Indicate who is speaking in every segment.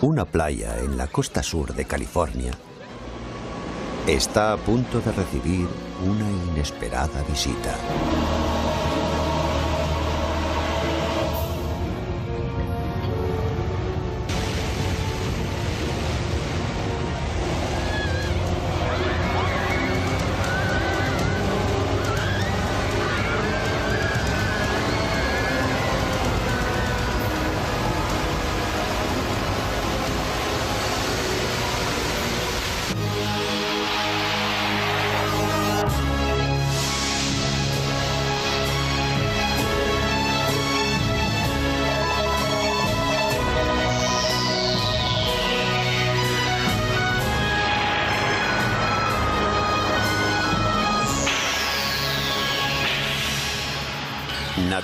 Speaker 1: Una playa en la costa sur de California está a punto de recibir una inesperada visita.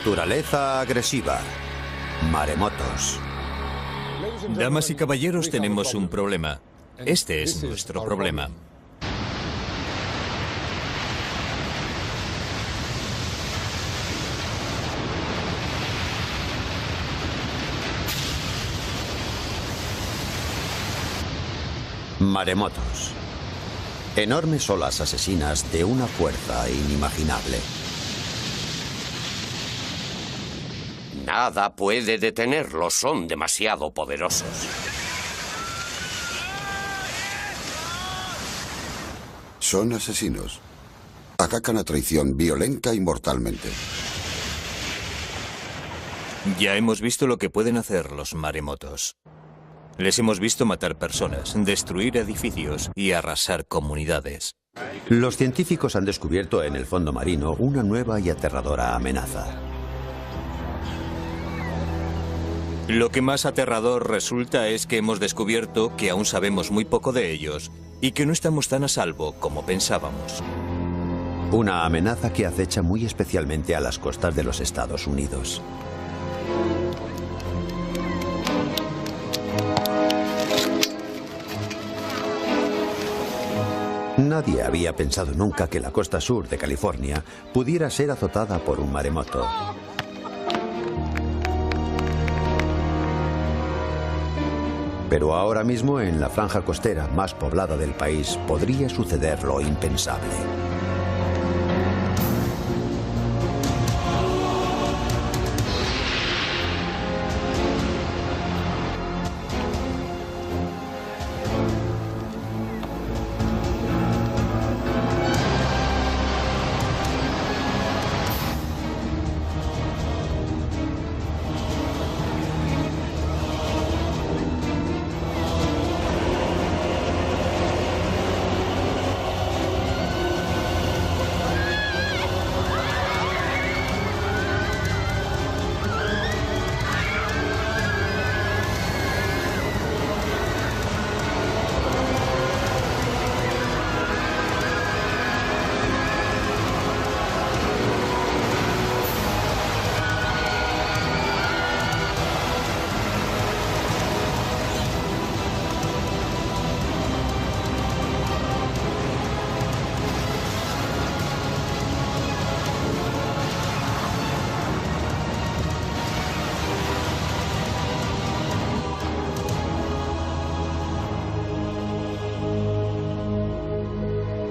Speaker 1: Naturaleza agresiva. Maremotos.
Speaker 2: Damas y caballeros, tenemos un problema. Este es nuestro problema.
Speaker 1: Maremotos. Enormes olas asesinas de una fuerza inimaginable.
Speaker 3: Nada puede detenerlos, son demasiado poderosos.
Speaker 4: Son asesinos. Atacan a traición violenta y mortalmente.
Speaker 2: Ya hemos visto lo que pueden hacer los maremotos. Les hemos visto matar personas, destruir edificios y arrasar comunidades.
Speaker 1: Los científicos han descubierto en el fondo marino una nueva y aterradora amenaza.
Speaker 2: Lo que más aterrador resulta es que hemos descubierto que aún sabemos muy poco de ellos y que no estamos tan a salvo como pensábamos.
Speaker 1: Una amenaza que acecha muy especialmente a las costas de los Estados Unidos. Nadie había pensado nunca que la costa sur de California pudiera ser azotada por un maremoto. Pero ahora mismo, en la franja costera más poblada del país, podría suceder lo impensable.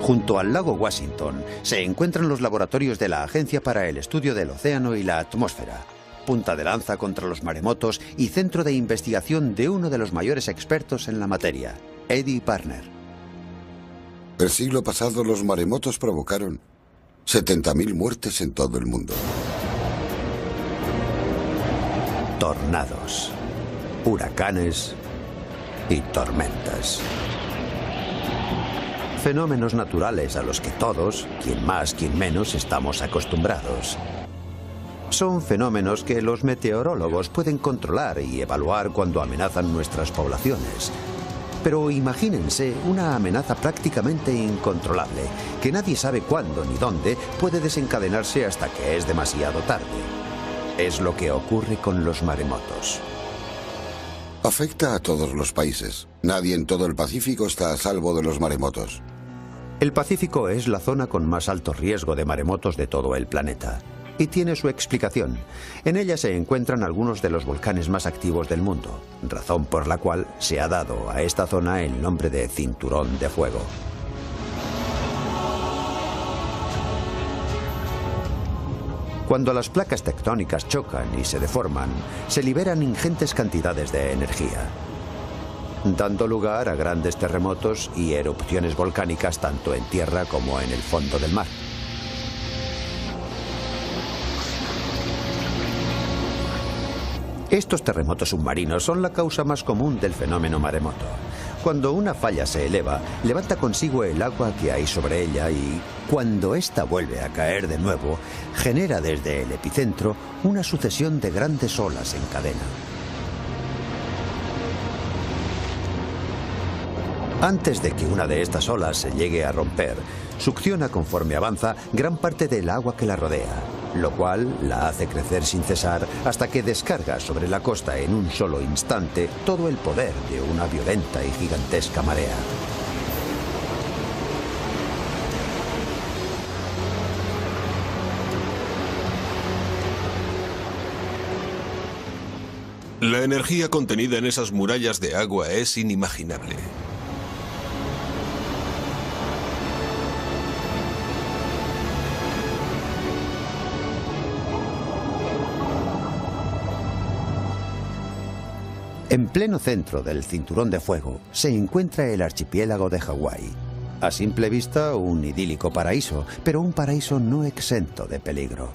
Speaker 1: Junto al lago Washington se encuentran los laboratorios de la Agencia para el Estudio del Océano y la Atmósfera, punta de lanza contra los maremotos y centro de investigación de uno de los mayores expertos en la materia, Eddie Parner.
Speaker 4: El siglo pasado los maremotos provocaron 70.000 muertes en todo el mundo.
Speaker 1: Tornados, huracanes y tormentas. Fenómenos naturales a los que todos, quien más, quien menos, estamos acostumbrados. Son fenómenos que los meteorólogos pueden controlar y evaluar cuando amenazan nuestras poblaciones. Pero imagínense una amenaza prácticamente incontrolable, que nadie sabe cuándo ni dónde puede desencadenarse hasta que es demasiado tarde. Es lo que ocurre con los maremotos.
Speaker 4: Afecta a todos los países. Nadie en todo el Pacífico está a salvo de los maremotos.
Speaker 1: El Pacífico es la zona con más alto riesgo de maremotos de todo el planeta. Y tiene su explicación. En ella se encuentran algunos de los volcanes más activos del mundo, razón por la cual se ha dado a esta zona el nombre de Cinturón de Fuego. Cuando las placas tectónicas chocan y se deforman, se liberan ingentes cantidades de energía, dando lugar a grandes terremotos y erupciones volcánicas tanto en tierra como en el fondo del mar. Estos terremotos submarinos son la causa más común del fenómeno maremoto. Cuando una falla se eleva, levanta consigo el agua que hay sobre ella y, cuando ésta vuelve a caer de nuevo, genera desde el epicentro una sucesión de grandes olas en cadena. Antes de que una de estas olas se llegue a romper, succiona conforme avanza gran parte del agua que la rodea, lo cual la hace crecer sin cesar hasta que descarga sobre la costa en un solo instante todo el poder de una violenta y gigantesca marea.
Speaker 5: La energía contenida en esas murallas de agua es inimaginable.
Speaker 1: En pleno centro del Cinturón de Fuego se encuentra el archipiélago de Hawái. A simple vista, un idílico paraíso, pero un paraíso no exento de peligro.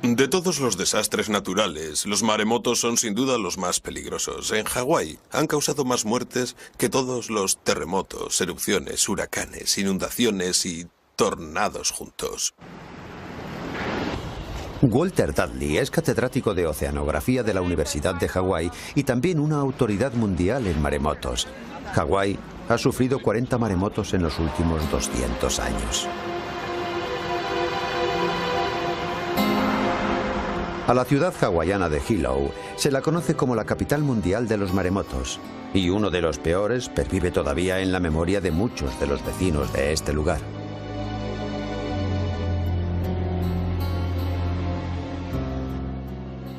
Speaker 5: De todos los desastres naturales, los maremotos son sin duda los más peligrosos. En Hawái han causado más muertes que todos los terremotos, erupciones, huracanes, inundaciones y tornados juntos.
Speaker 1: Walter Dudley es catedrático de oceanografía de la Universidad de Hawái y también una autoridad mundial en maremotos. Hawái ha sufrido 40 maremotos en los últimos 200 años. A la ciudad hawaiana de Hilo se la conoce como la capital mundial de los maremotos, y uno de los peores pervive todavía en la memoria de muchos de los vecinos de este lugar.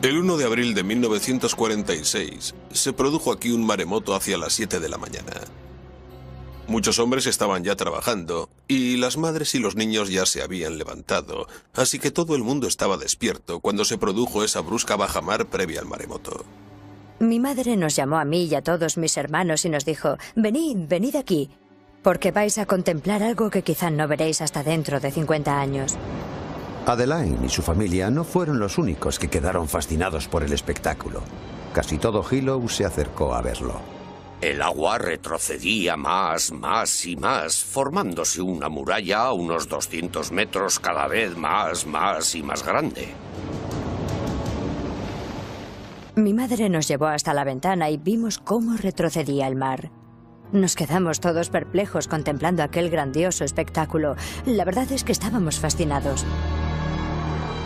Speaker 5: El 1 de abril de 1946 se produjo aquí un maremoto hacia las 7 de la mañana. Muchos hombres estaban ya trabajando y las madres y los niños ya se habían levantado, así que todo el mundo estaba despierto cuando se produjo esa brusca bajamar previa al maremoto.
Speaker 6: Mi madre nos llamó a mí y a todos mis hermanos y nos dijo: venid, venid aquí, porque vais a contemplar algo que quizá no veréis hasta dentro de 50 años.
Speaker 1: Adeline y su familia no fueron los únicos que quedaron fascinados por el espectáculo. Casi todo Hilo se acercó a verlo.
Speaker 3: El agua retrocedía más y más, formándose una muralla a unos 200 metros cada vez más y más grande.
Speaker 6: Mi madre nos llevó hasta la ventana y vimos cómo retrocedía el mar. Nos quedamos todos perplejos contemplando aquel grandioso espectáculo. La verdad es que estábamos fascinados.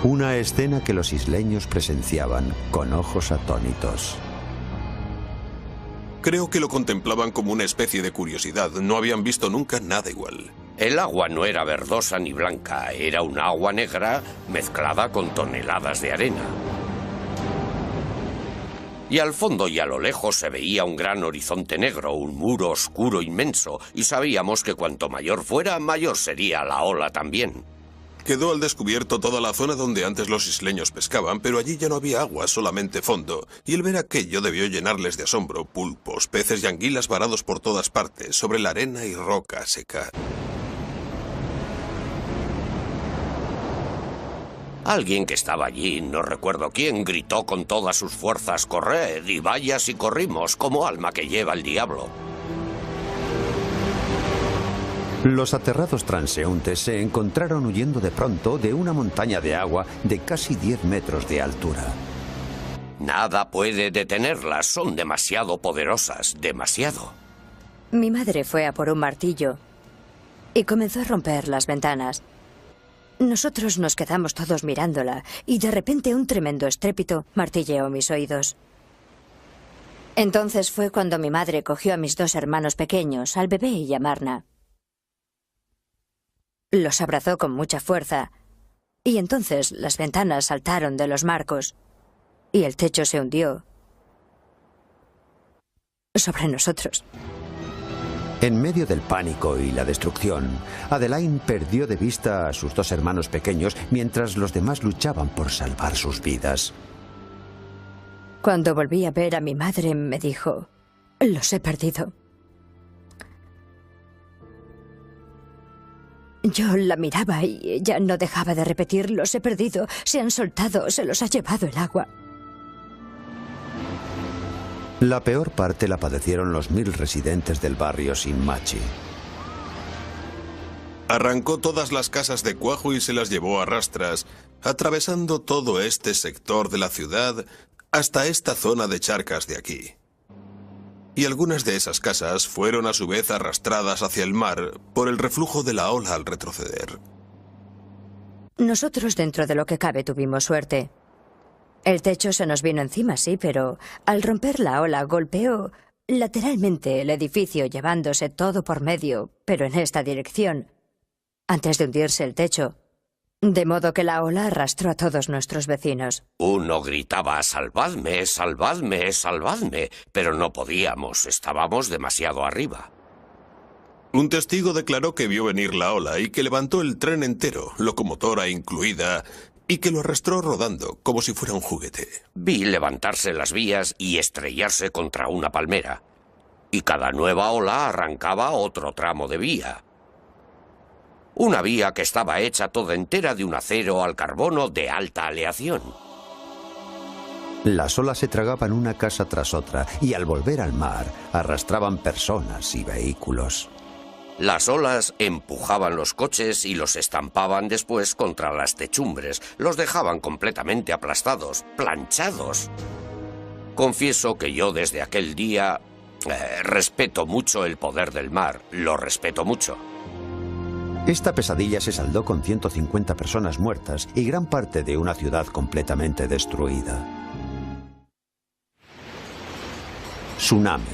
Speaker 1: Una escena que los isleños presenciaban con ojos atónitos.
Speaker 5: Creo que lo contemplaban como una especie de curiosidad. No habían visto nunca nada igual.
Speaker 3: El agua no era verdosa ni blanca, era un agua negra mezclada con toneladas de arena. Y al fondo y a lo lejos se veía un gran horizonte negro, un muro oscuro inmenso, y sabíamos que cuanto mayor fuera, mayor sería la ola también.
Speaker 5: Quedó al descubierto toda la zona donde antes los isleños pescaban, pero allí ya no había agua, solamente fondo, y el ver aquello debió llenarles de asombro. Pulpos, peces y anguilas varados por todas partes, sobre la arena y roca seca.
Speaker 3: Alguien que estaba allí, no recuerdo quién, gritó con todas sus fuerzas: «¡Corred! Y vaya si corrimos, como alma que lleva el diablo».
Speaker 1: Los aterrados transeúntes se encontraron huyendo de pronto de una montaña de agua de casi 10 metros de altura.
Speaker 3: Nada puede detenerlas, son demasiado poderosas, demasiado.
Speaker 6: Mi madre fue a por un martillo y comenzó a romper las ventanas. Nosotros nos quedamos todos mirándola y de repente un tremendo estrépito martilleó mis oídos. Entonces fue cuando mi madre cogió a mis 2 hermanos pequeños, al bebé y a Marna. Los abrazó con mucha fuerza Y entonces las ventanas saltaron de los marcos y el techo se hundió sobre nosotros.
Speaker 1: En medio del pánico y la destrucción, Adeline perdió de vista a sus dos hermanos pequeños mientras los demás luchaban por salvar sus vidas.
Speaker 6: Cuando volví a ver a mi madre, me dijo: los he perdido. Yo la miraba y ella no dejaba de repetir: los he perdido, se han soltado, se los ha llevado el agua.
Speaker 1: La peor parte la padecieron los 1000 residentes del barrio Shinmachi.
Speaker 5: Arrancó todas las casas de cuajo y se las llevó a rastras, atravesando todo este sector de la ciudad hasta esta zona de charcas de aquí. Y algunas de esas casas fueron a su vez arrastradas hacia el mar por el reflujo de la ola al retroceder.
Speaker 6: Nosotros, dentro de lo que cabe, tuvimos suerte. El techo se nos vino encima, sí, pero al romper la ola golpeó lateralmente el edificio, llevándose todo por medio, pero en esta dirección, antes de hundirse el techo. De modo que la ola arrastró a todos nuestros vecinos.
Speaker 3: Uno gritaba: «¡Salvadme, salvadme, salvadme!», pero no podíamos, estábamos demasiado arriba.
Speaker 5: Un testigo declaró que vio venir la ola y que levantó el tren entero, locomotora incluida, y que lo arrastró rodando, como si fuera un juguete.
Speaker 3: Vi levantarse las vías y estrellarse contra una palmera. Y cada nueva ola arrancaba otro tramo de vía. Una vía que estaba hecha toda entera de un acero al carbono de alta aleación.
Speaker 1: Las olas se tragaban una casa tras otra y al volver al mar arrastraban personas y vehículos.
Speaker 3: Las olas empujaban los coches y los estampaban después contra las techumbres. Los dejaban completamente aplastados, planchados. Confieso que yo desde aquel día respeto mucho el poder del mar. Lo respeto mucho.
Speaker 1: Esta pesadilla se saldó con 150 personas muertas y gran parte de una ciudad completamente destruida. Tsunami,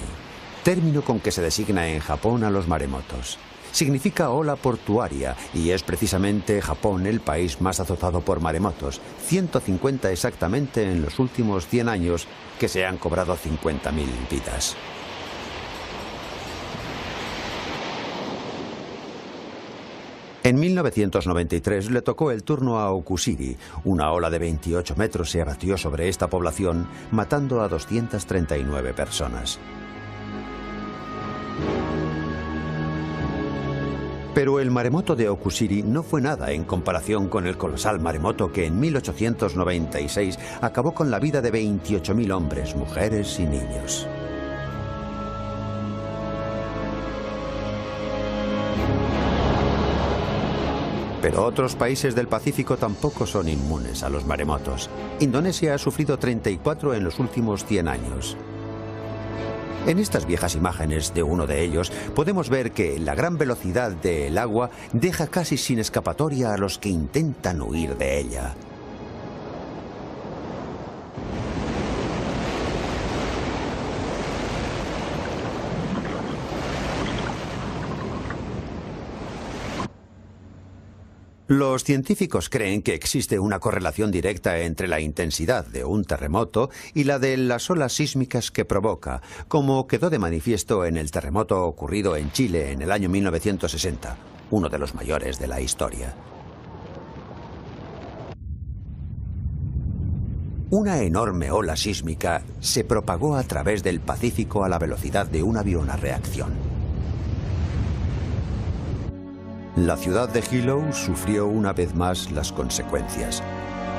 Speaker 1: término con que se designa en Japón a los maremotos. Significa ola portuaria y es precisamente Japón el país más azotado por maremotos, 150 exactamente en los últimos 100 años, que se han cobrado 50.000 vidas. En 1993 le tocó el turno a Okushiri. Una ola de 28 metros se abatió sobre esta población, matando a 239 personas. Pero el maremoto de Okushiri no fue nada en comparación con el colosal maremoto que en 1896 acabó con la vida de 28.000 hombres, mujeres y niños. Pero otros países del Pacífico tampoco son inmunes a los maremotos. Indonesia ha sufrido 34 en los últimos 100 años. En estas viejas imágenes de uno de ellos podemos ver que la gran velocidad del agua deja casi sin escapatoria a los que intentan huir de ella. Los científicos creen que existe una correlación directa entre la intensidad de un terremoto y la de las olas sísmicas que provoca, como quedó de manifiesto en el terremoto ocurrido en Chile en el año 1960, uno de los mayores de la historia. Una enorme ola sísmica se propagó a través del Pacífico a la velocidad de un avión a reacción. La ciudad de Hilo sufrió una vez más las consecuencias.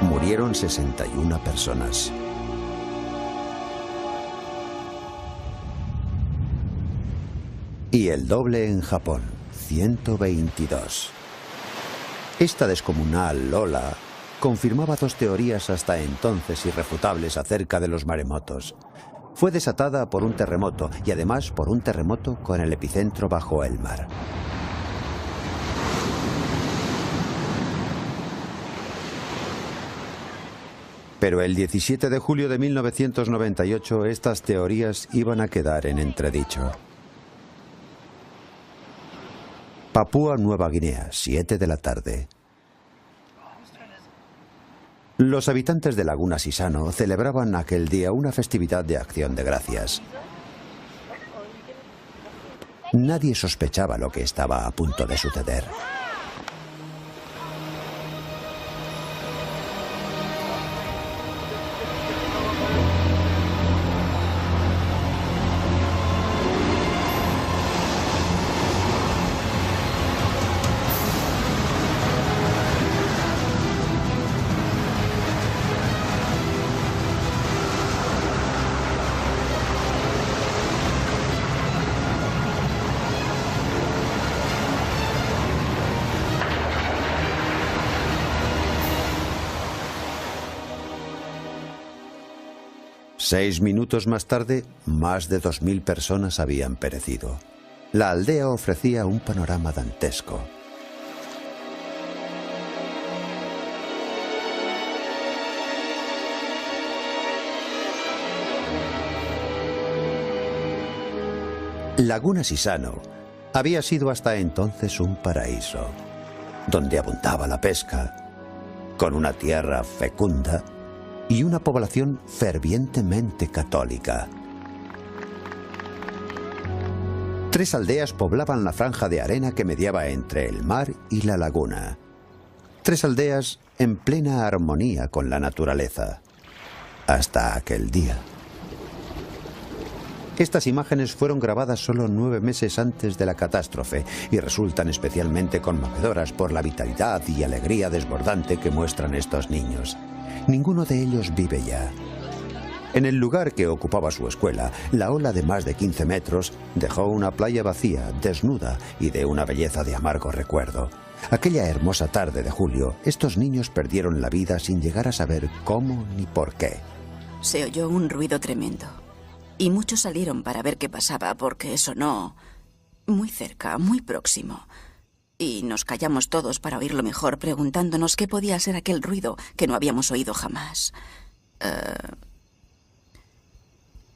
Speaker 1: Murieron 61 personas. Y el doble en Japón, 122. Esta descomunal ola confirmaba dos teorías hasta entonces irrefutables acerca de los maremotos. Fue desatada por un terremoto y además por un terremoto con el epicentro bajo el mar. Pero el 17 de julio de 1998 estas teorías iban a quedar en entredicho. Papúa Nueva Guinea, 7 de la tarde. Los habitantes de Laguna Sisano celebraban aquel día una festividad de Acción de Gracias. Nadie sospechaba lo que estaba a punto de suceder. Seis minutos más tarde, más de 2000 personas habían perecido. La aldea ofrecía un panorama dantesco. Laguna Sisano había sido hasta entonces un paraíso, donde abundaba la pesca, con una tierra fecunda y una población fervientemente católica. 3 aldeas poblaban la franja de arena que mediaba entre el mar y la laguna. 3 aldeas en plena armonía con la naturaleza. Hasta aquel día. Estas imágenes fueron grabadas solo 9 meses antes de la catástrofe y resultan especialmente conmovedoras por la vitalidad y alegría desbordante que muestran estos niños. Ninguno de ellos vive ya. En el lugar que ocupaba su escuela, la ola de más de 15 metros dejó una playa vacía, desnuda y de una belleza de amargo recuerdo. Aquella hermosa tarde de julio, estos niños perdieron la vida sin llegar a saber cómo ni por qué.
Speaker 7: Se oyó un ruido tremendo y muchos salieron para ver qué pasaba porque sonó muy cerca, muy próximo. Y nos callamos todos para oírlo mejor, preguntándonos qué podía ser aquel ruido que no habíamos oído jamás.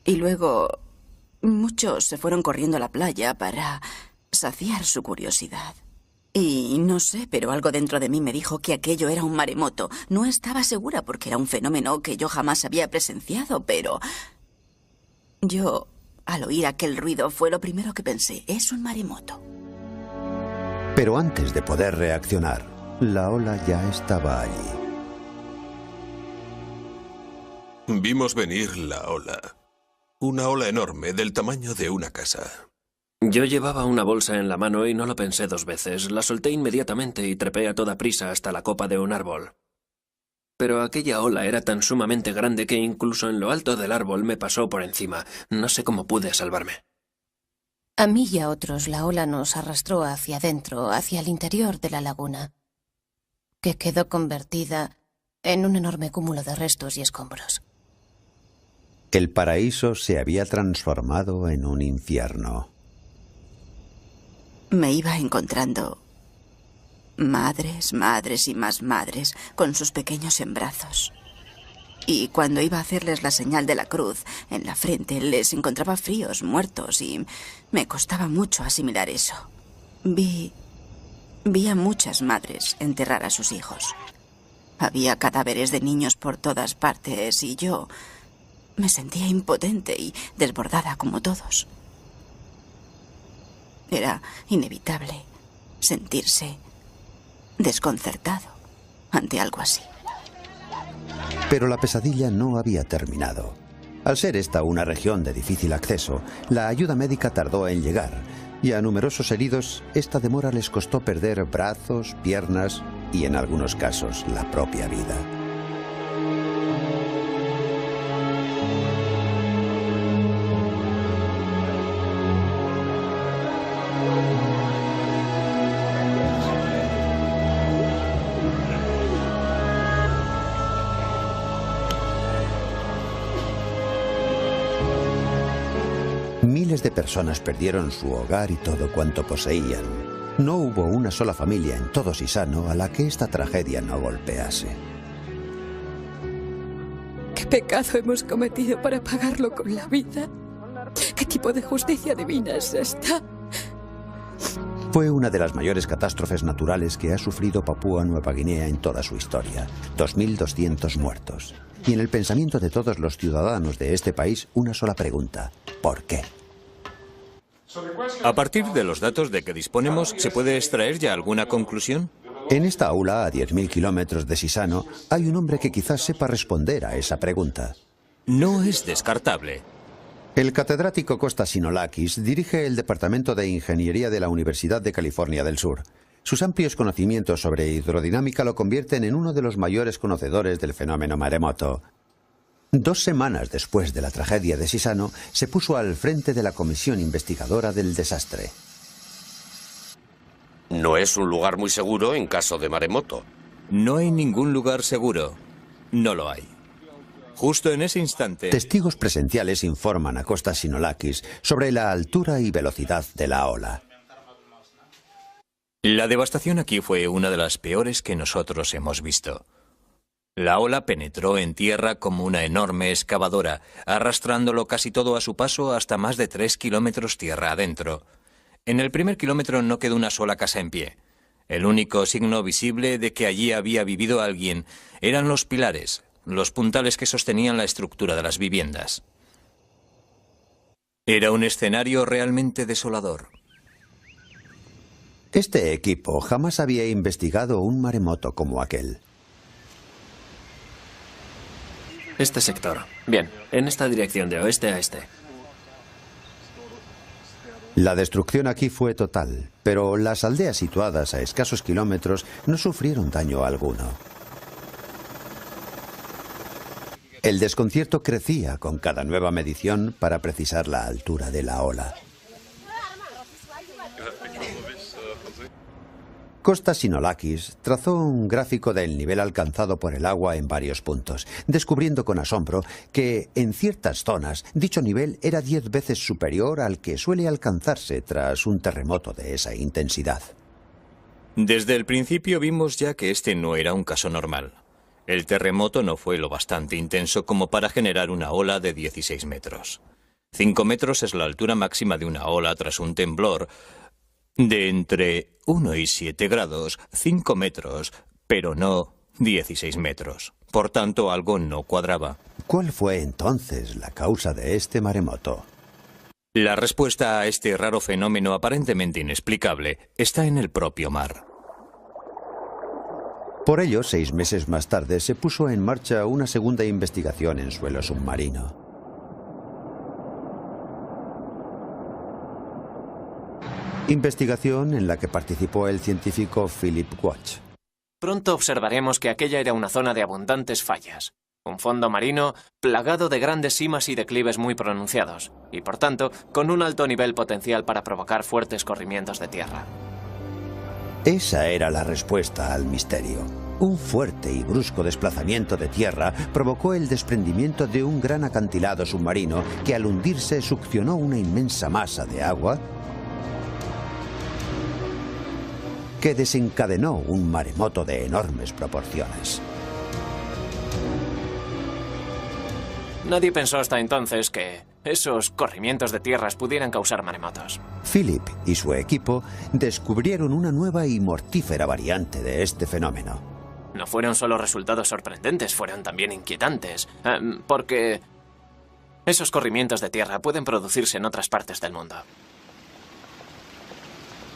Speaker 7: Y luego muchos se fueron corriendo a la playa para saciar su curiosidad. Y no sé, pero algo dentro de mí me dijo que aquello era un maremoto. No estaba segura porque era un fenómeno que yo jamás había presenciado, pero yo, al oír aquel ruido, fue lo primero que pensé. Es un maremoto.
Speaker 1: Pero antes de poder reaccionar, la ola ya estaba allí.
Speaker 5: Vimos venir la ola. Una ola enorme, del tamaño de una casa.
Speaker 8: Yo llevaba una bolsa en la mano y no lo pensé 2 veces. La solté inmediatamente y trepé a toda prisa hasta la copa de un árbol. Pero aquella ola era tan sumamente grande que incluso en lo alto del árbol me pasó por encima. No sé cómo pude salvarme.
Speaker 9: A mí y a otros la ola nos arrastró hacia adentro, hacia el interior de la laguna, que quedó convertida en un enorme cúmulo de restos y escombros.
Speaker 1: El paraíso se había transformado en un infierno.
Speaker 7: Me iba encontrando madres, madres y más madres con sus pequeños en brazos. Y cuando iba a hacerles la señal de la cruz en la frente, les encontraba fríos, muertos, y me costaba mucho asimilar eso. Vi a muchas madres enterrar a sus hijos. Había cadáveres de niños por todas partes y yo me sentía impotente y desbordada como todos. Era inevitable sentirse desconcertado ante algo así.
Speaker 1: Pero la pesadilla no había terminado. Al ser esta una región de difícil acceso, la ayuda médica tardó en llegar, y a numerosos heridos esta demora les costó perder brazos, piernas y en algunos casos la propia vida. Miles de personas perdieron su hogar y todo cuanto poseían. No hubo una sola familia en todo Sisano a la que esta tragedia no golpease.
Speaker 10: ¿Qué pecado hemos cometido para pagarlo con la vida? ¿Qué tipo de justicia divina es esta?
Speaker 1: Fue una de las mayores catástrofes naturales que ha sufrido Papúa Nueva Guinea en toda su historia. 2.200 muertos. Y en el pensamiento de todos los ciudadanos de este país, una sola pregunta: ¿por qué?
Speaker 2: A partir de los datos de que disponemos, ¿se puede extraer ya alguna conclusión?
Speaker 1: En esta aula, a 10.000 kilómetros de Sisano, hay un hombre que quizás sepa responder a esa pregunta.
Speaker 2: No es descartable.
Speaker 1: El catedrático Kostas Sinolakis dirige el Departamento de Ingeniería de la Universidad de California del Sur. Sus amplios conocimientos sobre hidrodinámica lo convierten en uno de los mayores conocedores del fenómeno maremoto. 2 semanas después de la tragedia de Sisano, se puso al frente de la comisión investigadora del desastre.
Speaker 3: No es un lugar muy seguro en caso de maremoto.
Speaker 2: No hay ningún lugar seguro. No lo hay. Justo en ese instante...
Speaker 1: Testigos presenciales informan a Kostas Sinolakis sobre la altura y velocidad de la ola.
Speaker 2: La devastación aquí fue una de las peores que nosotros hemos visto. La ola penetró en tierra como una enorme excavadora, arrastrándolo casi todo a su paso hasta más de 3 kilómetros tierra adentro. En el primer kilómetro no quedó una sola casa en pie. El único signo visible de que allí había vivido alguien eran los pilares, los puntales que sostenían la estructura de las viviendas. Era un escenario realmente desolador.
Speaker 1: Este equipo jamás había investigado un maremoto como aquel.
Speaker 8: Este sector. Bien, en esta dirección de oeste a este.
Speaker 1: La destrucción aquí fue total, pero las aldeas situadas a escasos kilómetros no sufrieron daño alguno. El desconcierto crecía con cada nueva medición para precisar la altura de la ola. Kostas Sinolakis trazó un gráfico del nivel alcanzado por el agua en varios puntos, descubriendo con asombro que, en ciertas zonas, dicho nivel era 10 veces superior al que suele alcanzarse tras un terremoto de esa intensidad.
Speaker 2: Desde el principio vimos ya que este no era un caso normal. El terremoto no fue lo bastante intenso como para generar una ola de 16 metros. 5 metros es la altura máxima de una ola tras un temblor de entre 1 y 7 grados, 5 metros, pero no 16 metros. Por tanto, algo no cuadraba.
Speaker 1: ¿Cuál fue entonces la causa de este maremoto?
Speaker 2: La respuesta a este raro fenómeno aparentemente inexplicable está en el propio mar.
Speaker 1: Por ello, 6 meses más tarde, se puso en marcha una segunda investigación en suelo submarino. Investigación en la que participó el científico Philip Watch.
Speaker 8: Pronto observaremos que aquella era una zona de abundantes fallas. Un fondo marino plagado de grandes simas y declives muy pronunciados, y por tanto, con un alto nivel potencial para provocar fuertes corrimientos de tierra.
Speaker 1: Esa era la respuesta al misterio. Un fuerte y brusco desplazamiento de tierra provocó el desprendimiento de un gran acantilado submarino que al hundirse succionó una inmensa masa de agua que desencadenó un maremoto de enormes proporciones.
Speaker 8: Nadie pensó hasta entonces que esos corrimientos de tierras pudieran causar maremotos.
Speaker 1: Philip y su equipo descubrieron una nueva y mortífera variante de este fenómeno.
Speaker 8: No fueron solo resultados sorprendentes, fueron también inquietantes, porque esos corrimientos de tierra pueden producirse en otras partes del mundo.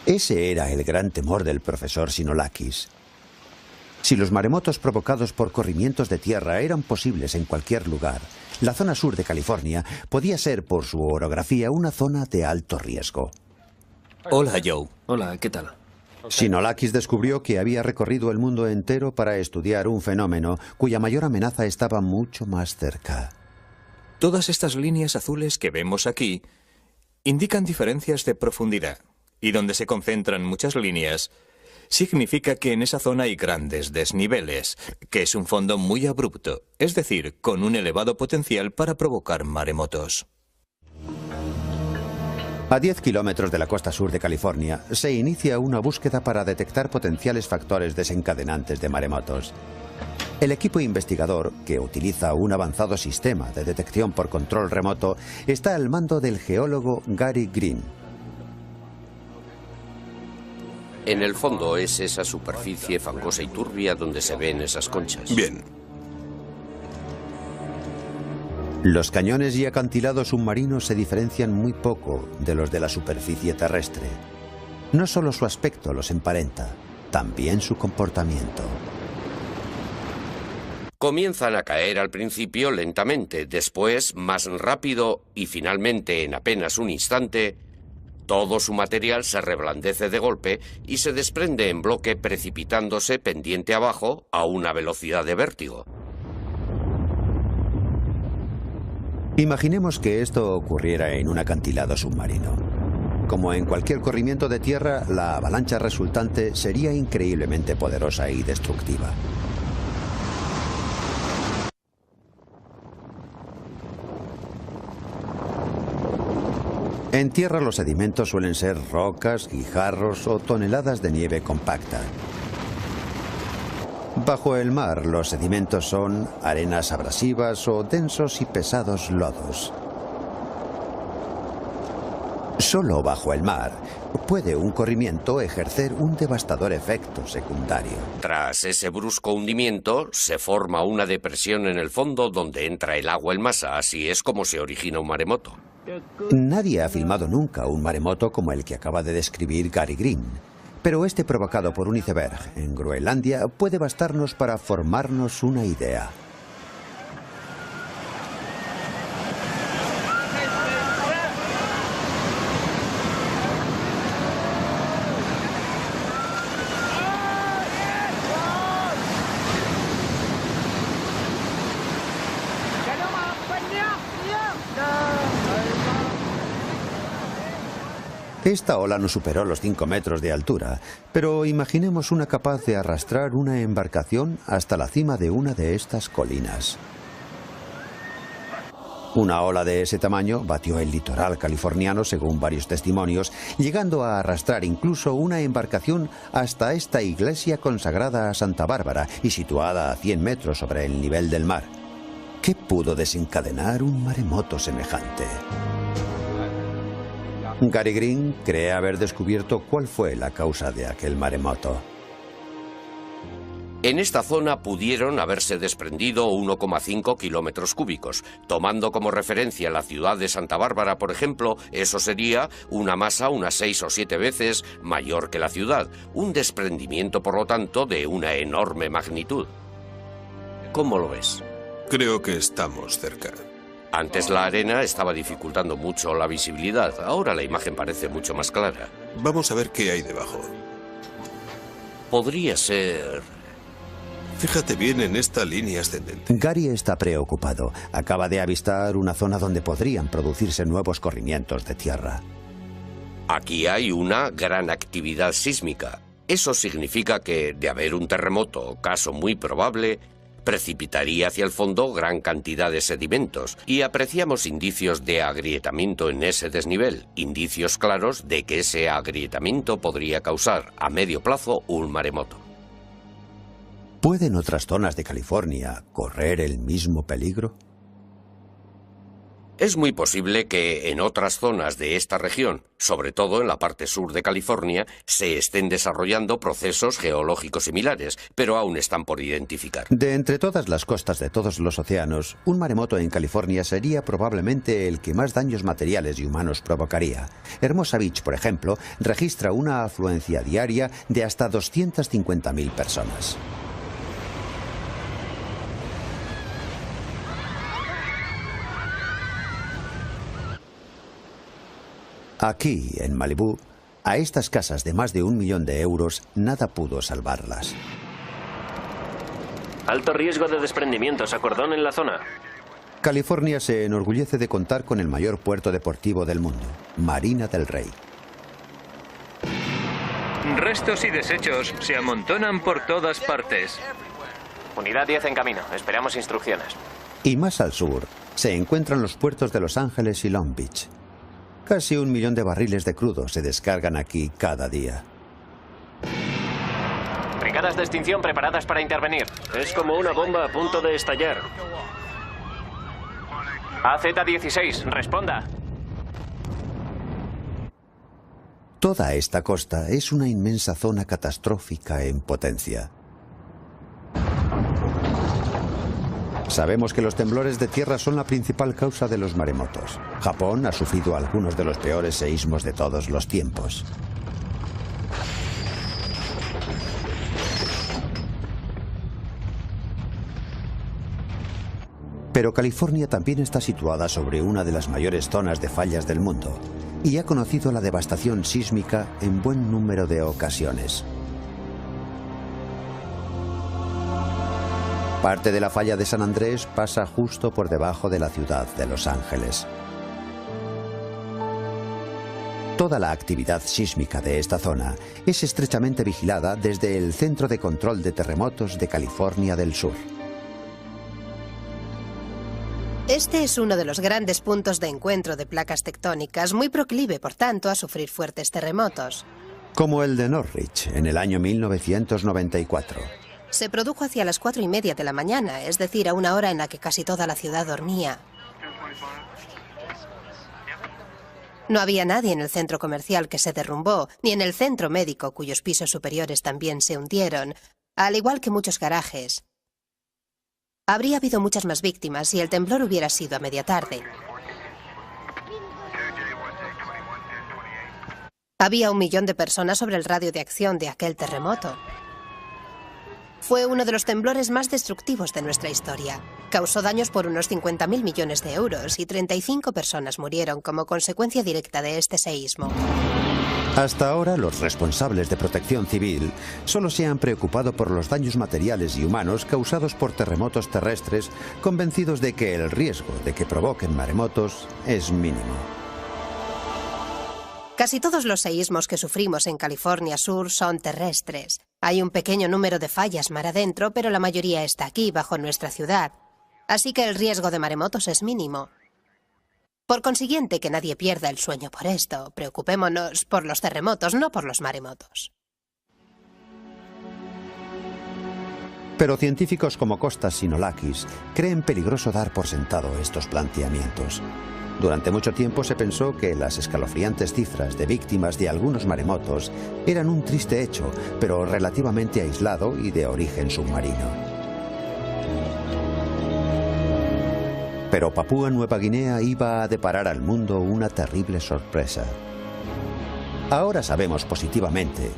Speaker 1: Ese era el gran temor del profesor Sinolakis. Si los maremotos provocados por corrimientos de tierra eran posibles en cualquier lugar, la zona sur de California podía ser, por su orografía, una zona de alto riesgo.
Speaker 2: Hola, Joe.
Speaker 8: Hola, ¿qué tal?
Speaker 1: Sinolakis descubrió que había recorrido el mundo entero para estudiar un fenómeno cuya mayor amenaza estaba mucho más cerca.
Speaker 2: Todas estas líneas azules que vemos aquí indican diferencias de profundidad. Y donde se concentran muchas líneas, significa que en esa zona hay grandes desniveles, que es un fondo muy abrupto, es decir, con un elevado potencial para provocar maremotos.
Speaker 1: A 10 kilómetros de la costa sur de California, se inicia una búsqueda para detectar potenciales factores desencadenantes de maremotos. El equipo investigador, que utiliza un avanzado sistema de detección por control remoto, está al mando del geólogo Gary Green.
Speaker 3: En el fondo es esa superficie fangosa y turbia donde se ven esas conchas.
Speaker 5: Bien.
Speaker 1: Los cañones y acantilados submarinos se diferencian muy poco de los de la superficie terrestre. No solo su aspecto los emparenta, también su comportamiento.
Speaker 3: Comienzan a caer al principio lentamente, después más rápido y finalmente en apenas un instante, todo su material se reblandece de golpe y se desprende en bloque precipitándose pendiente abajo a una velocidad de vértigo.
Speaker 1: Imaginemos que esto ocurriera en un acantilado submarino. Como en cualquier corrimiento de tierra, la avalancha resultante sería increíblemente poderosa y destructiva. En tierra los sedimentos suelen ser rocas, guijarros o toneladas de nieve compacta. Bajo el mar, los sedimentos son arenas abrasivas o densos y pesados lodos. Solo bajo el mar puede un corrimiento ejercer un devastador efecto secundario.
Speaker 3: Tras ese brusco hundimiento, se forma una depresión en el fondo donde entra el agua en masa. Así es como se origina un maremoto.
Speaker 1: Nadie ha filmado nunca un maremoto como el que acaba de describir Gary Green. Pero este provocado por un iceberg en Groenlandia puede bastarnos para formarnos una idea. Esta ola no superó los 5 metros de altura, pero imaginemos una capaz de arrastrar una embarcación hasta la cima de una de estas colinas. Una ola de ese tamaño batió el litoral californiano, según varios testimonios, llegando a arrastrar incluso una embarcación hasta esta iglesia consagrada a Santa Bárbara y situada a 100 metros sobre el nivel del mar. ¿Qué pudo desencadenar un maremoto semejante? Gary Green cree haber descubierto cuál fue la causa de aquel maremoto.
Speaker 3: En esta zona pudieron haberse desprendido 1,5 kilómetros cúbicos. Tomando como referencia la ciudad de Santa Bárbara, por ejemplo, eso sería una masa unas 6 o 7 veces mayor que la ciudad. Un desprendimiento, por lo tanto, de una enorme magnitud. ¿Cómo lo ves?
Speaker 5: Creo que estamos cerca.
Speaker 3: Antes la arena estaba dificultando mucho la visibilidad. Ahora la imagen parece mucho más clara.
Speaker 5: Vamos a ver qué hay debajo.
Speaker 3: Podría ser...
Speaker 5: Fíjate bien en esta línea ascendente.
Speaker 1: Gary está preocupado. Acaba de avistar una zona donde podrían producirse nuevos corrimientos de tierra.
Speaker 3: Aquí hay una gran actividad sísmica. Eso significa que, de haber un terremoto, caso muy probable, precipitaría hacia el fondo gran cantidad de sedimentos y apreciamos indicios de agrietamiento en ese desnivel, indicios claros de que ese agrietamiento podría causar a medio plazo un maremoto.
Speaker 1: ¿Pueden otras zonas de California correr el mismo peligro?
Speaker 3: Es muy posible que en otras zonas de esta región, sobre todo en la parte sur de California, se estén desarrollando procesos geológicos similares, pero aún están por identificar.
Speaker 1: De entre todas las costas de todos los océanos, un maremoto en California sería probablemente el que más daños materiales y humanos provocaría. Hermosa Beach, por ejemplo, registra una afluencia diaria de hasta 250.000 personas. Aquí, en Malibú, a estas casas de más de 1 millón de euros, nada pudo salvarlas.
Speaker 8: Alto riesgo de desprendimientos a cordón en la zona.
Speaker 1: California se enorgullece de contar con el mayor puerto deportivo del mundo, Marina del Rey.
Speaker 2: Restos y desechos se amontonan por todas partes.
Speaker 8: Unidad 10 en camino. Esperamos instrucciones.
Speaker 1: Y más al sur, se encuentran los puertos de Los Ángeles y Long Beach. Casi 1 millón de barriles de crudo se descargan aquí cada día.
Speaker 8: Brigadas de extinción preparadas para intervenir. Es como una bomba a punto de estallar. AZ-16, responda.
Speaker 1: Toda esta costa es una inmensa zona catastrófica en potencia. Sabemos que los temblores de tierra son la principal causa de los maremotos. Japón ha sufrido algunos de los peores seísmos de todos los tiempos. Pero California también está situada sobre una de las mayores zonas de fallas del mundo y ha conocido la devastación sísmica en buen número de ocasiones. Parte de la falla de San Andrés pasa justo por debajo de la ciudad de Los Ángeles. Toda la actividad sísmica de esta zona es estrechamente vigilada desde el Centro de Control de Terremotos de California del Sur.
Speaker 11: Este es uno de los grandes puntos de encuentro de placas tectónicas, muy proclive, por tanto, a sufrir fuertes terremotos.
Speaker 1: Como el de Norwich, en el año 1994.
Speaker 11: Se produjo hacia las 4:30 de la mañana, es decir, a una hora en la que casi toda la ciudad dormía. No había nadie en el centro comercial que se derrumbó, ni en el centro médico, cuyos pisos superiores también se hundieron, al igual que muchos garajes. Habría habido muchas más víctimas si el temblor hubiera sido a media tarde. Había 1 millón de personas sobre el radio de acción de aquel terremoto. Fue uno de los temblores más destructivos de nuestra historia. Causó daños por unos 50.000 millones de euros y 35 personas murieron como consecuencia directa de este seísmo.
Speaker 1: Hasta ahora, los responsables de protección civil solo se han preocupado por los daños materiales y humanos causados por terremotos terrestres, convencidos de que el riesgo de que provoquen maremotos es mínimo.
Speaker 11: Casi todos los seísmos que sufrimos en California Sur son terrestres. Hay un pequeño número de fallas mar adentro, pero la mayoría está aquí, bajo nuestra ciudad. Así que el riesgo de maremotos es mínimo. Por consiguiente, que nadie pierda el sueño por esto. Preocupémonos por los terremotos, no por los maremotos.
Speaker 1: Pero científicos como Kostas Sinolakis creen peligroso dar por sentado estos planteamientos. Durante mucho tiempo se pensó que las escalofriantes cifras de víctimas de algunos maremotos eran un triste hecho, pero relativamente aislado y de origen submarino. Pero Papúa Nueva Guinea iba a deparar al mundo una terrible sorpresa. Ahora sabemos positivamente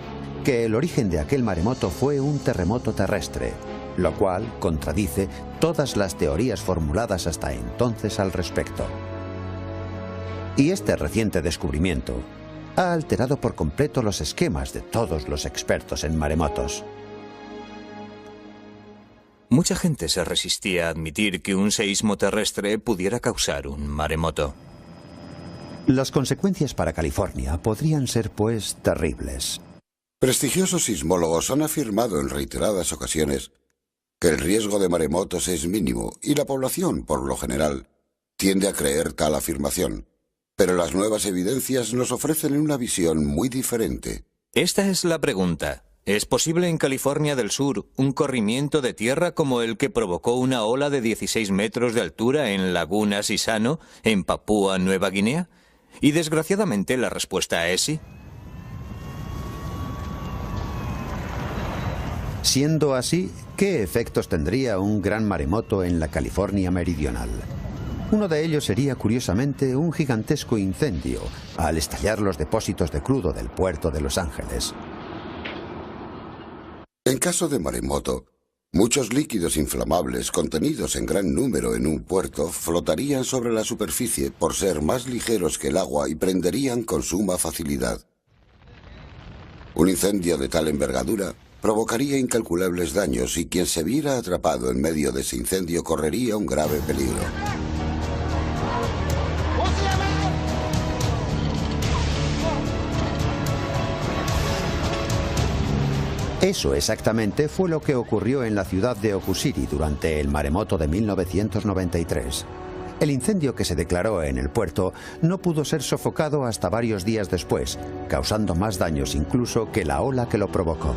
Speaker 1: que el origen de aquel maremoto fue un terremoto terrestre, lo cual contradice todas las teorías formuladas hasta entonces al respecto. Y este reciente descubrimiento ha alterado por completo los esquemas de todos los expertos en maremotos.
Speaker 2: Mucha gente se resistía a admitir que un seísmo terrestre pudiera causar un maremoto.
Speaker 1: Las consecuencias para California podrían ser, pues, terribles.
Speaker 4: Prestigiosos sismólogos han afirmado en reiteradas ocasiones que el riesgo de maremotos es mínimo y la población, por lo general, tiende a creer tal afirmación. Pero las nuevas evidencias nos ofrecen una visión muy diferente.
Speaker 2: Esta es la pregunta. ¿Es posible en California del Sur un corrimiento de tierra como el que provocó una ola de 16 metros de altura en Laguna Sisano, en Papúa Nueva Guinea? Y desgraciadamente la respuesta es sí.
Speaker 1: Siendo así, ¿qué efectos tendría un gran maremoto en la California meridional? Uno de ellos sería, curiosamente, un gigantesco incendio al estallar los depósitos de crudo del puerto de Los Ángeles.
Speaker 4: En caso de maremoto, muchos líquidos inflamables contenidos en gran número en un puerto flotarían sobre la superficie por ser más ligeros que el agua y prenderían con suma facilidad. Un incendio de tal envergadura provocaría incalculables daños y quien se viera atrapado en medio de ese incendio correría un grave peligro.
Speaker 1: Eso exactamente fue lo que ocurrió en la ciudad de Okusiri durante el maremoto de 1993. El incendio que se declaró en el puerto no pudo ser sofocado hasta varios días después, causando más daños incluso que la ola que lo provocó.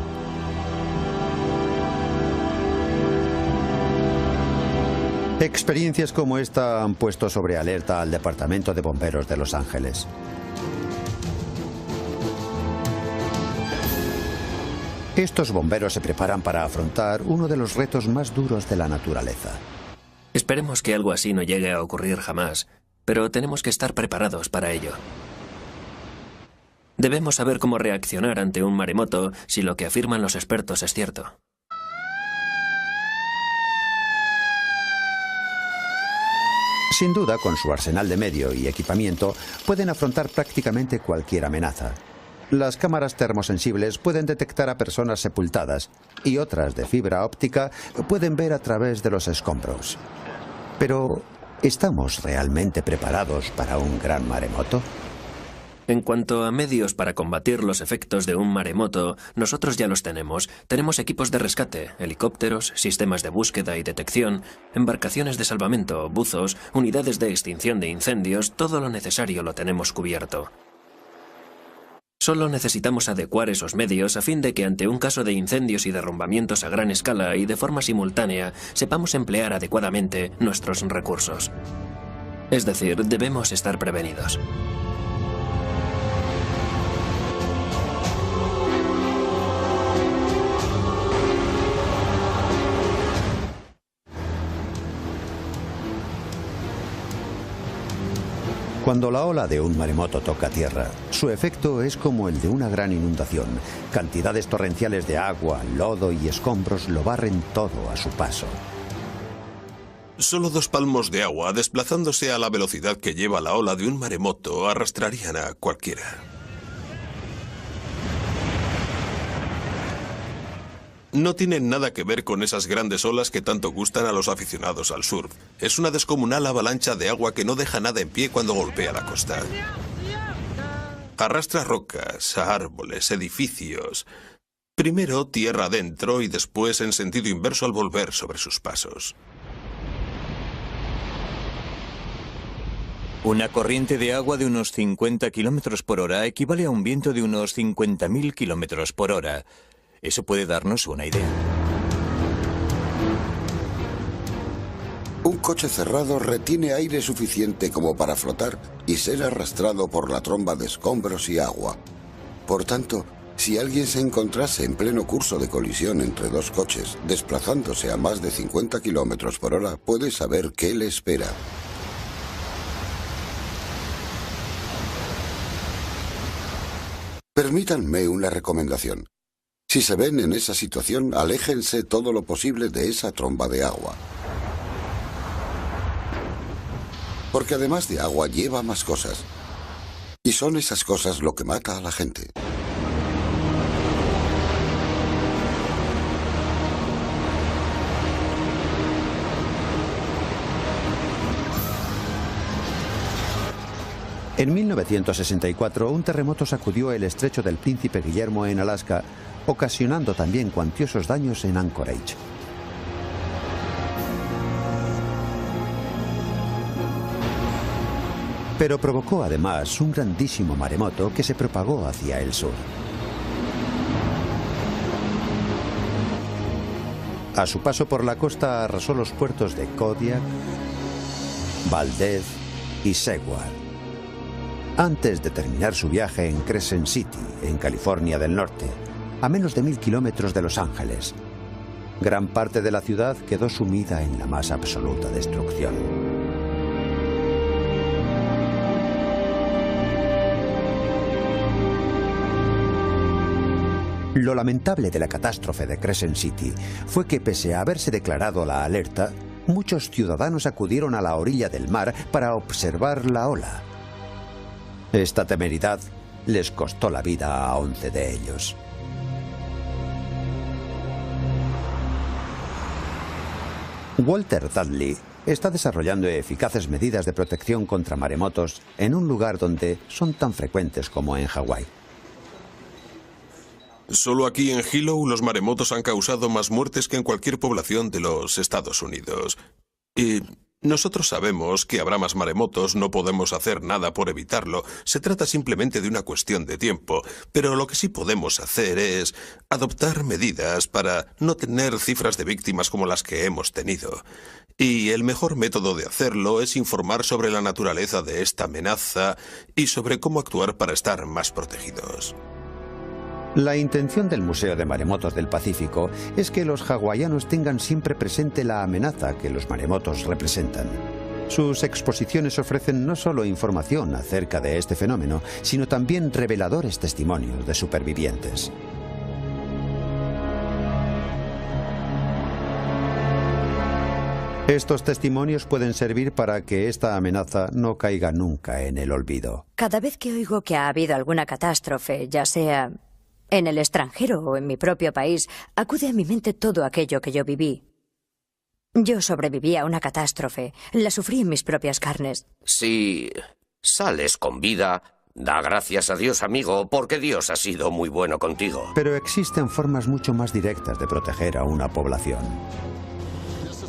Speaker 1: Experiencias como esta han puesto sobre alerta al Departamento de Bomberos de Los Ángeles. Estos bomberos se preparan para afrontar uno de los retos más duros de la naturaleza.
Speaker 8: Esperemos que algo así no llegue a ocurrir jamás, pero tenemos que estar preparados para ello. Debemos saber cómo reaccionar ante un maremoto si lo que afirman los expertos es cierto.
Speaker 1: Sin duda, con su arsenal de medio y equipamiento, pueden afrontar prácticamente cualquier amenaza. Las cámaras termosensibles pueden detectar a personas sepultadas y otras de fibra óptica pueden ver a través de los escombros. Pero, ¿estamos realmente preparados para un gran maremoto?
Speaker 8: En cuanto a medios para combatir los efectos de un maremoto, nosotros ya los tenemos. Tenemos equipos de rescate, helicópteros, sistemas de búsqueda y detección, embarcaciones de salvamento, buzos, unidades de extinción de incendios, todo lo necesario lo tenemos cubierto. Solo necesitamos adecuar esos medios a fin de que ante un caso de incendios y derrumbamientos a gran escala y de forma simultánea, sepamos emplear adecuadamente nuestros recursos. Es decir, debemos estar prevenidos.
Speaker 1: Cuando la ola de un maremoto toca tierra, su efecto es como el de una gran inundación. Cantidades torrenciales de agua, lodo y escombros lo barren todo a su paso.
Speaker 5: Solo 2 palmos de agua, desplazándose a la velocidad que lleva la ola de un maremoto, arrastrarían a cualquiera. No tienen nada que ver con esas grandes olas que tanto gustan a los aficionados al surf. Es una descomunal avalancha de agua que no deja nada en pie cuando golpea la costa. Arrastra rocas, árboles, edificios. Primero tierra adentro y después en sentido inverso al volver sobre sus pasos.
Speaker 2: Una corriente de agua de unos 50 kilómetros por hora equivale a un viento de unos 50.000 kilómetros por hora. Eso puede darnos una idea.
Speaker 4: Un coche cerrado retiene aire suficiente como para flotar y ser arrastrado por la tromba de escombros y agua. Por tanto, si alguien se encontrase en pleno curso de colisión entre 2 coches, desplazándose a más de 50 kilómetros por hora, puede saber qué le espera. Permítanme una recomendación. Si se ven en esa situación, aléjense todo lo posible de esa tromba de agua. Porque además de agua lleva más cosas. Y son esas cosas lo que mata a la gente.
Speaker 1: En 1964, un terremoto sacudió el estrecho del Príncipe Guillermo en Alaska, ocasionando también cuantiosos daños en Anchorage. Pero provocó además un grandísimo maremoto que se propagó hacia el sur. A su paso por la costa arrasó los puertos de Kodiak, Valdez y Seward, antes de terminar su viaje en Crescent City, en California del Norte, a menos de 1000 kilómetros de Los Ángeles. Gran parte de la ciudad quedó sumida en la más absoluta destrucción. Lo lamentable de la catástrofe de Crescent City fue que, pese a haberse declarado la alerta, muchos ciudadanos acudieron a la orilla del mar para observar la ola. Esta temeridad les costó la vida a 11 de ellos. Walter Dudley está desarrollando eficaces medidas de protección contra maremotos en un lugar donde son tan frecuentes como en Hawái.
Speaker 5: Solo aquí en Hilo los maremotos han causado más muertes que en cualquier población de los Estados Unidos. Y nosotros sabemos que habrá más maremotos, no podemos hacer nada por evitarlo. Se trata simplemente de una cuestión de tiempo. Pero lo que sí podemos hacer es adoptar medidas para no tener cifras de víctimas como las que hemos tenido. Y el mejor método de hacerlo es informar sobre la naturaleza de esta amenaza y sobre cómo actuar para estar más protegidos.
Speaker 1: La intención del Museo de Maremotos del Pacífico es que los hawaianos tengan siempre presente la amenaza que los maremotos representan. Sus exposiciones ofrecen no solo información acerca de este fenómeno, sino también reveladores testimonios de supervivientes. Estos testimonios pueden servir para que esta amenaza no caiga nunca en el olvido.
Speaker 6: Cada vez que oigo que ha habido alguna catástrofe, ya sea en el extranjero o en mi propio país, acude a mi mente todo aquello que yo viví. Yo sobreviví a una catástrofe, la sufrí en mis propias carnes.
Speaker 3: Si sales con vida, da gracias a Dios, amigo, porque Dios ha sido muy bueno contigo.
Speaker 1: Pero existen formas mucho más directas de proteger a una población.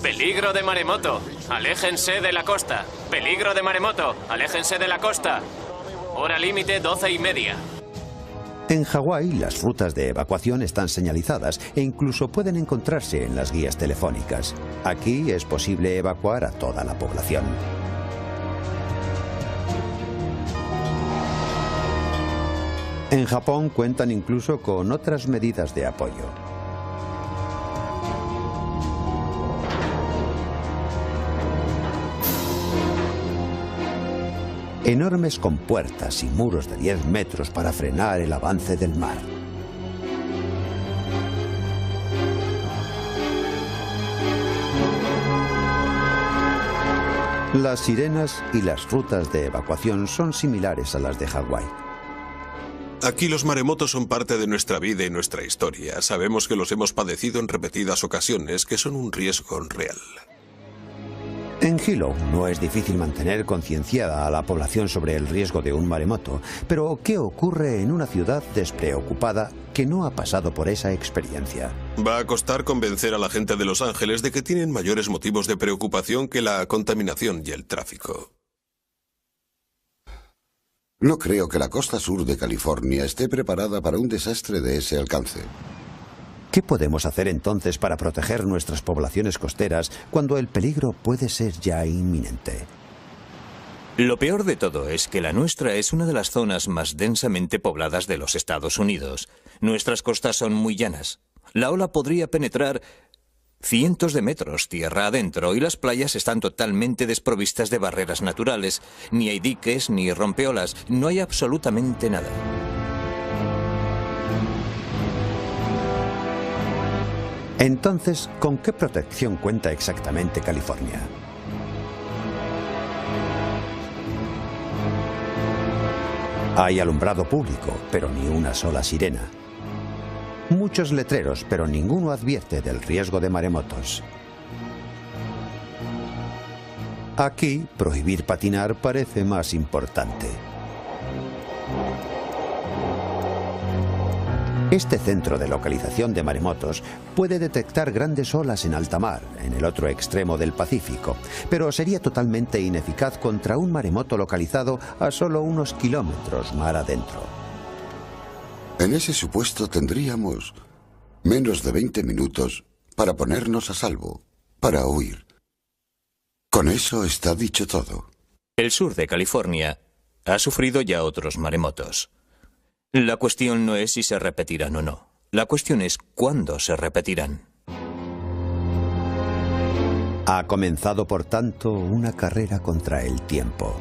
Speaker 8: Peligro de maremoto. Aléjense de la costa. Peligro de maremoto. Aléjense de la costa. Hora límite 12:30.
Speaker 1: En Hawái, las rutas de evacuación están señalizadas e incluso pueden encontrarse en las guías telefónicas. Aquí es posible evacuar a toda la población. En Japón cuentan incluso con otras medidas de apoyo. Enormes compuertas y muros de 10 metros para frenar el avance del mar. Las sirenas y las rutas de evacuación son similares a las de Hawái.
Speaker 5: Aquí los maremotos son parte de nuestra vida y nuestra historia. Sabemos que los hemos padecido en repetidas ocasiones, que son un riesgo real.
Speaker 1: En Hilo no es difícil mantener concienciada a la población sobre el riesgo de un maremoto, pero ¿qué ocurre en una ciudad despreocupada que no ha pasado por esa experiencia?
Speaker 5: Va a costar convencer a la gente de Los Ángeles de que tienen mayores motivos de preocupación que la contaminación y el tráfico.
Speaker 4: No creo que la costa sur de California esté preparada para un desastre de ese alcance.
Speaker 1: ¿Qué podemos hacer entonces para proteger nuestras poblaciones costeras cuando el peligro puede ser ya inminente?
Speaker 2: Lo peor de todo es que la nuestra es una de las zonas más densamente pobladas de los Estados Unidos. Nuestras costas son muy llanas. La ola podría penetrar cientos de metros tierra adentro y las playas están totalmente desprovistas de barreras naturales. Ni hay diques ni rompeolas, no hay absolutamente nada.
Speaker 1: Entonces, ¿con qué protección cuenta exactamente California? Hay alumbrado público, pero ni una sola sirena. Muchos letreros, pero ninguno advierte del riesgo de maremotos. Aquí, prohibir patinar parece más importante. Este centro de localización de maremotos puede detectar grandes olas en alta mar, en el otro extremo del Pacífico, pero sería totalmente ineficaz contra un maremoto localizado a solo unos kilómetros mar adentro.
Speaker 4: En ese supuesto tendríamos menos de 20 minutos para ponernos a salvo, para huir. Con eso está dicho todo.
Speaker 2: El sur de California ha sufrido ya otros maremotos. La cuestión no es si se repetirán o no. La cuestión es cuándo se repetirán.
Speaker 1: Ha comenzado, por tanto, una carrera contra el tiempo.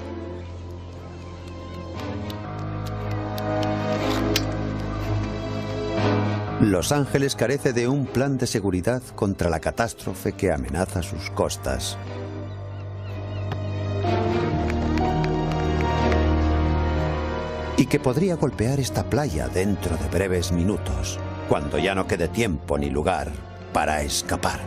Speaker 1: Los Ángeles carece de un plan de seguridad contra la catástrofe que amenaza sus costas. Y que podría golpear esta playa dentro de breves minutos, cuando ya no quede tiempo ni lugar para escapar.